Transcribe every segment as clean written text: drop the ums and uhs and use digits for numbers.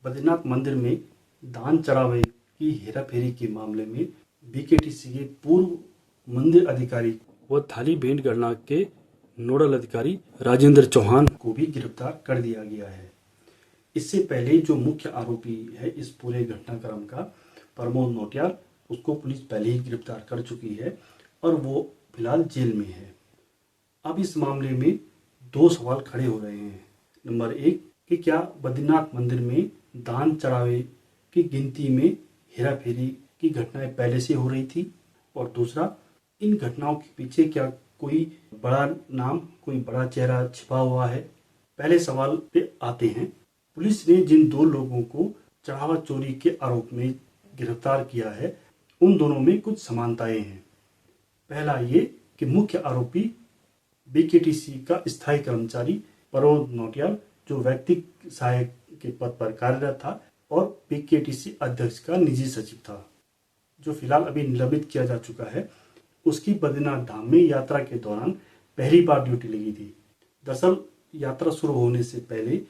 बद्रीनाथ मंदिर में दान चढ़ावे की हेराफेरी के मामले में बीकेटीसी के पूर्व मंदिर अधिकारी व थाली भेंट गणना के नोडल अधिकारी राजेंद्र चौहान को भी गिरफ्तार कर दिया गया है। इससे पहले जो मुख्य आरोपी है इस पूरे घटनाक्रम का, प्रमोद नौटियाल, उसको पुलिस पहले ही गिरफ्तार कर चुकी है और वो फिलहाल जेल में है। अब इस मामले में दो सवाल खड़े हो रहे हैं। नंबर एक कि क्या बद्रीनाथ मंदिर में दान चढ़ावे की गिनती में हेराफेरी की घटनाएं पहले से हो रही थी, और दूसरा, इन घटनाओं के पीछे क्या कोई बड़ा नाम, कोई बड़ा चेहरा छिपा हुआ है। पहले सवाल पे आते हैं। पुलिस ने जिन दो लोगों को चढ़ावा चोरी के आरोप में गिरफ्तार किया है, उन दोनों में कुछ समानताएं हैं। पहला ये कि मुख्य आरोपी बीकेटीसी का स्थायी कर्मचारी प्रमोद नौटियाल, जो व्यक्तिगत सहायक के पद पर कार्यरत था और बीकेटीसी अध्यक्ष का निजी सचिव था, जो फिलहाल अभी निलंबित किया जा चुका है। उसकी बद्रीनाथ धाम में यात्रा के दौरान पहली बार ड्यूटी लगी थी। दरअसल यात्रा शुरू होने से पहले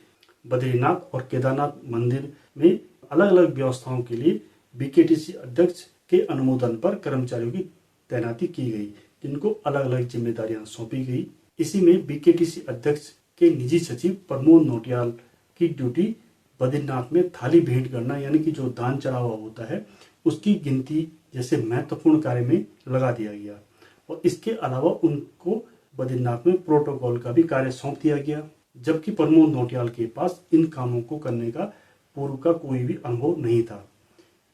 बद्रीनाथ और केदारनाथ मंदिर में अलग अलग व्यवस्थाओं के लिए बीकेटीसी अध्यक्ष के अनुमोदन पर कर्मचारियों की तैनाती की गई, जिनको अलग अलग जिम्मेदारियां सौंपी गई। इसी में बीकेटीसी अध्यक्ष के निजी सचिव प्रमोद नौटियाल की ड्यूटी बद्रीनाथ में थाली भेंट करना, यानी कि जो दान चढ़ावा होता है उसकी गिनती जैसे महत्वपूर्ण कार्य में लगा दिया गया। और इसके अलावा उनको बद्रीनाथ में प्रोटोकॉल का भी कार्य सौंप दिया गया, जबकि प्रमोद नौटियाल के पास इन कामों को करने का पूर्व का कोई भी अनुभव नहीं था।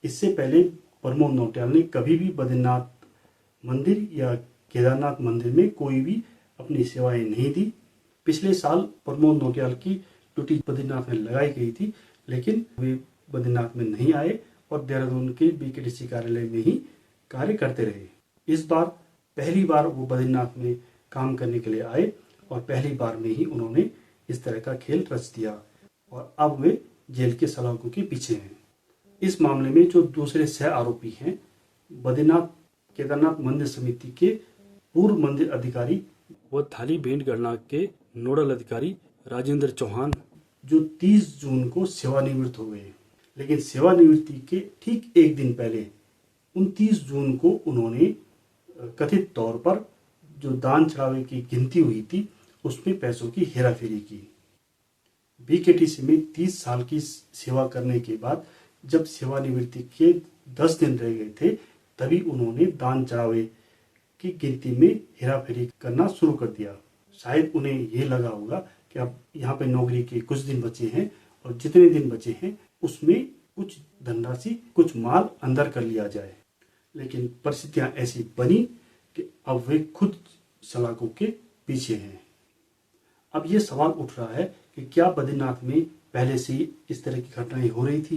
इससे पहले प्रमोद नौटियाल ने कभी भी बद्रीनाथ मंदिर या केदारनाथ मंदिर में कोई भी अपनी सेवाएं नहीं दी। पिछले साल प्रमोद नौटियाल की ड्यूटी बद्रीनाथ में लगाई गई थी, लेकिन वे बद्रीनाथ में नहीं आए और देहरादून के बीकेटीसी कार्यालय में ही कार्य करते रहे। इस बार पहली बार वो बद्रीनाथ में काम करने के लिए आए और पहली बार में ही उन्होंने इस तरह का खेल रच दिया और अब वे जेल के सलाखों के पीछे हैं। इस मामले में जो दूसरे सह आरोपी हैं, बद्रीनाथ केदारनाथ मंदिर समिति के पूर्व मंदिर अधिकारी व थाली भेंट गणना के नोडल अधिकारी राजेंद्र चौहान, जो 30 जून को सेवानिवृत्त हो गए। लेकिन सेवानिवृत्ति के ठीक एक दिन पहले 29 जून को उन्होंने कथित तौर पर जो दान चढ़ावे की गिनती हुई थी उसमें पैसों की हेराफेरी की। बीकेटीसी में 30 साल की सेवा करने के बाद जब सेवानिवृत्ति के 10 दिन रह गए थे, तभी उन्होंने दान चढ़ावे की गिनती में हेराफेरी करना शुरू कर दिया। शायद उन्हें ये लगा होगा कि अब यहाँ पे नौकरी के कुछ दिन बचे हैं और जितने दिन बचे हैं उसमें कुछ धनराशि, कुछ माल अंदर कर लिया जाए। लेकिन परिस्थितियां ऐसी बनी कि अब वे खुद सलाखों के पीछे हैं। अब ये सवाल उठ रहा है कि क्या बद्रीनाथ में पहले से इस तरह की घटनाएं हो रही थी।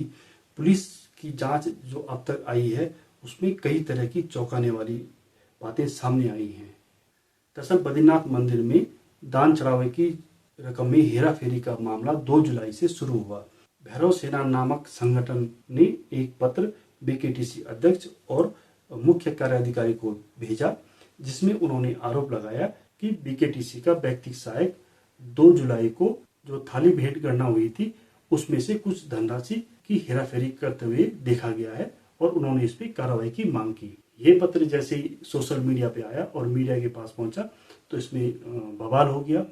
पुलिस की जांच जो अब तक आई है उसमें कई तरह की चौंकाने वाली बातें सामने आई हैं। दरअसल बद्रीनाथ मंदिर में दान चढ़ावे की रकम में हेराफेरी का मामला 2 जुलाई से शुरू हुआ। भैरव सेना नामक संगठन ने एक पत्र बीकेटीसी अध्यक्ष और मुख्य कार्याधिकारी को भेजा, जिसमें उन्होंने आरोप लगाया कि बीकेटीसी का व्यक्तिगत सहायक 2 जुलाई को जो थाली भेंट गणना हुई थी उसमें से कुछ धनराशि की हेराफेरी करते हुए देखा गया है और उन्होंने इस पर कार्रवाई की मांग की। ये पत्र जैसे ही सोशल मीडिया पे आया और मीडिया के पास पहुंचा तो इसमें बवाल हो गया।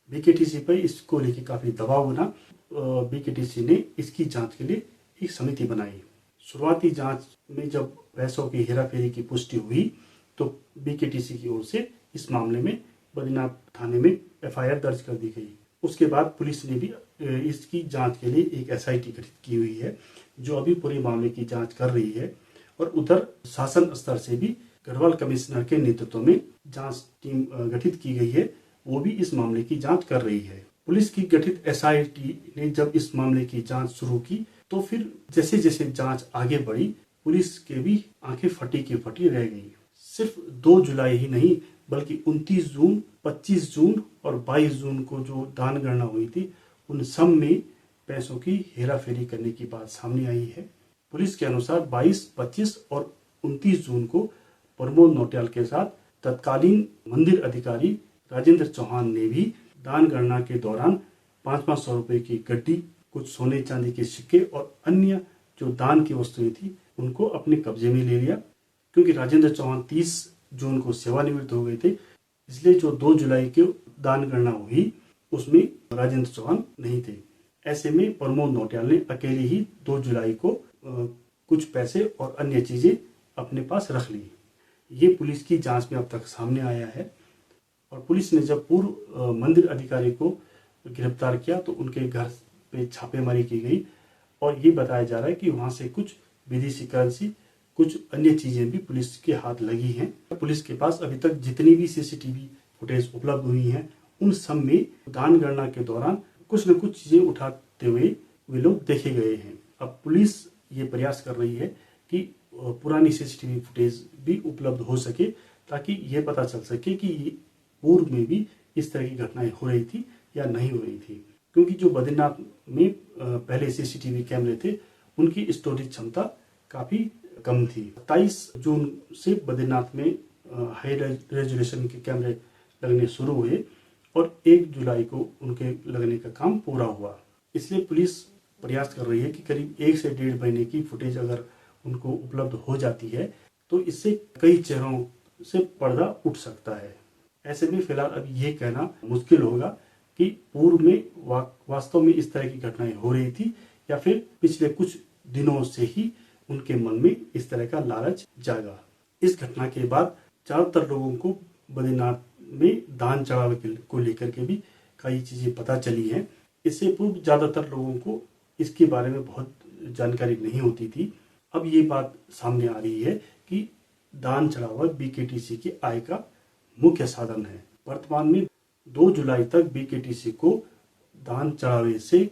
बीकेटीसी पर इसको लेकर काफी दबाव बना। बीकेटीसी ने इसकी जांच के लिए एक समिति बनाई। शुरुआती जांच में जब पैसों की हेराफेरी की पुष्टि हुई तो बीकेटीसी की ओर से इस मामले में बद्रीनाथ थाने में एफआईआर दर्ज कर दी गई। उसके बाद पुलिस ने भी इसकी जांच के लिए एक एसआईटी गठित की हुई है, जो अभी पूरे मामले की जांच कर रही है। और उधर शासन स्तर से भी गढ़वाल कमिश्नर के नेतृत्व में जांच टीम गठित की गई है, वो भी इस मामले की जांच कर रही है। पुलिस की गठित एसआईटी ने जब इस मामले की जांच शुरू की तो फिर जैसे जैसे जांच आगे बढ़ी, पुलिस के भी आंखें फटी की फटी रह गई। सिर्फ 2 जुलाई ही नहीं बल्कि 29 जून, 25 जून और 22 जून को जो दान गणना हुई थी उन सब में पैसों की हेराफेरी करने की बात सामने आई है। पुलिस के अनुसार 22, 25 और 29 जून को प्रमोद नौटियाल के साथ तत्कालीन मंदिर अधिकारी राजेंद्र चौहान ने भी दान गणना के दौरान 500-500 रुपए की गड्डी कुछ सोने चांदी के सिक्के और अन्य जो दान की वस्तुएं थी उनको अपने कब्जे में ले लिया। क्योंकि राजेंद्र चौहान 30 जून को सेवानिवृत्त हो गए थे, इसलिए जो 2 जुलाई को दान गणना हुई उसमें राजेंद्र चौहान नहीं थे। ऐसे में प्रमोद नौटियाल ने अकेले ही 2 जुलाई को कुछ पैसे और अन्य चीजें अपने पास रख ली। ये पुलिस की जांच में अब तक सामने आया है। और पुलिस ने जब पूर्व मंदिर अधिकारी को गिरफ्तार किया तो उनके घर पे छापेमारी की गई और ये बताया जा रहा है कि वहां से कुछ विदेशी करेंसी, कुछ अन्य चीजें भी पुलिस के हाथ लगी हैं। पुलिस के पास अभी तक जितनी भी सीसीटीवी फुटेज उपलब्ध हुई हैं उन सब में दान गणना के दौरान कुछ न कुछ चीजें उठाते हुए वे लोग देखे गए हैं। अब पुलिस ये प्रयास कर रही है कि पुरानी सीसीटीवी फुटेज भी उपलब्ध हो सके ताकि ये पता चल सके कि पूर्व में भी इस तरह की घटनाएं हो रही थी या नहीं हो रही थी। क्योंकि जो बद्रीनाथ में पहले सीसीटीवी कैमरे थे उनकी स्टोरेज क्षमता काफी कम थी। 27 जून से बद्रीनाथ में हाई रेजोल्यूशन के कैमरे लगने शुरू हुए और 1 जुलाई को उनके लगने का काम पूरा हुआ। इसलिए पुलिस प्रयास कर रही है कि करीब 1 से 1.5 महीने की फुटेज अगर उनको उपलब्ध हो जाती है तो इससे कई चेहरों से पर्दा उठ सकता है। ऐसे में फिलहाल अब ये कहना मुश्किल होगा कि पूर्व में वास्तव में इस तरह की घटनाएं हो रही थी या फिर पिछले कुछ दिनों से ही उनके मन में इस तरह का लालच जागा। इस घटना के बाद ज्यादातर लोगों को बद्रीनाथ में दान चढ़ावे को लेकर के भी कई चीजें पता चली हैं। इससे पूर्व ज्यादातर लोगों को इसके बारे में बहुत जानकारी नहीं होती थी। अब ये बात सामने आ रही है कि दान चढ़ावा बीकेटीसी की आय का मुख्य साधन है। वर्तमान में 2 जुलाई तक बीकेटीसी को दान चढ़ावे से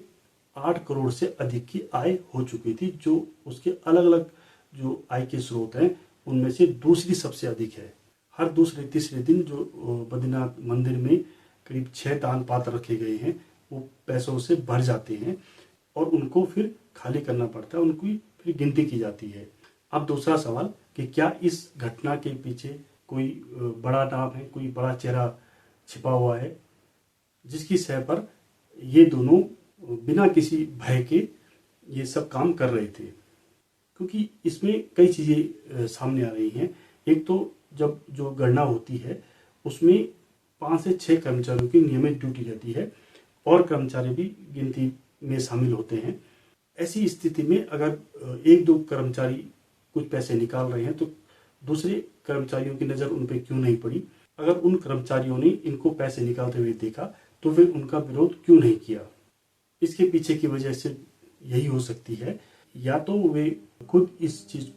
8 करोड़ से अधिक की आय हो चुकी थी, जो उसके अलग अलग जो आय के स्रोत हैं उनमें से दूसरी सबसे अधिक है। हर दूसरे तीसरे दिन जो बद्रीनाथ मंदिर में करीब 6 दान पात्र रखे गए हैं वो पैसों से भर जाते हैं और उनको फिर खाली करना पड़ता है, उनकी फिर गिनती की जाती है। अब दूसरा सवाल कि क्या इस घटना के पीछे कोई बड़ा नाम है, कोई बड़ा चेहरा छिपा हुआ है जिसकी सह पर ये दोनों बिना किसी भय के ये सब काम कर रहे थे। क्योंकि इसमें कई चीजें सामने आ रही हैं। एक तो जब जो गणना होती है उसमें 5 से 6 कर्मचारियों की नियमित ड्यूटी रहती है और कर्मचारी भी गिनती में शामिल होते हैं। ऐसी स्थिति में अगर 1-2 कर्मचारी कुछ पैसे निकाल रहे हैं तो दूसरे कर्मचारियों की नजर उन पर क्यों नहीं पड़ी? अगर उन कर्मचारियों ने इनको पैसे निकालते हुए देखा तो फिर उनका विरोध क्यों नहीं किया? इसके पीछे की वजह से यही हो सकती है, या तो वे खुद इस चीज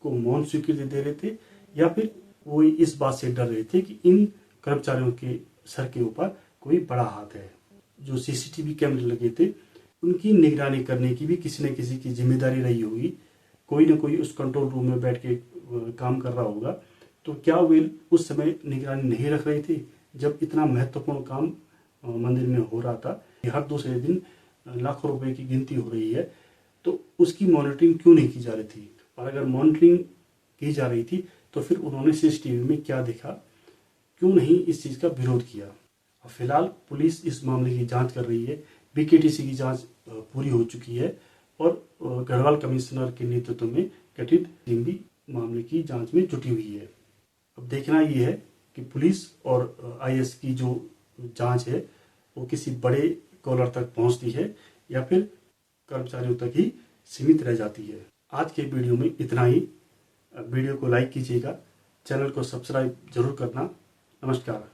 को मौन स्वीकृति दे रहे थे या फिर वो इस बात से डर रहे थे कि इन कर्मचारियों के सर के ऊपर कोई बड़ा हाथ है। जो सीसीटीवी कैमरे लगे थे उनकी निगरानी करने की भी किसी न किसी की जिम्मेदारी रही होगी। कोई ना कोई उस कंट्रोल रूम में बैठ के काम कर रहा होगा। तो क्या वे उस समय निगरानी नहीं रख रहे थे जब इतना महत्वपूर्ण काम मंदिर में हो रहा था? हर दूसरे दिन लाखों रुपए की गिनती हो रही है तो उसकी मॉनिटरिंग क्यों नहीं की जा रही थी? और अगर मॉनिटरिंग की जा रही थी तो फिर उन्होंने सीसीटीवी में क्या देखा, क्यों नहीं इस चीज का विरोध किया? फिलहाल पुलिस इस मामले की जांच कर रही है। बीकेटीसी की जांच पूरी हो चुकी है और गढ़वाल कमिश्नर के नेतृत्व में गठित टीम भी मामले की जांच में जुटी हुई है। अब देखना ये है कि पुलिस और आईएएस की जो जांच है वो किसी बड़े कॉलर तक पहुंचती है या फिर कर्मचारियों तक ही सीमित रह जाती है। आज के वीडियो में इतना ही। वीडियो को लाइक कीजिएगा, चैनल को सब्सक्राइब जरूर करना। नमस्कार।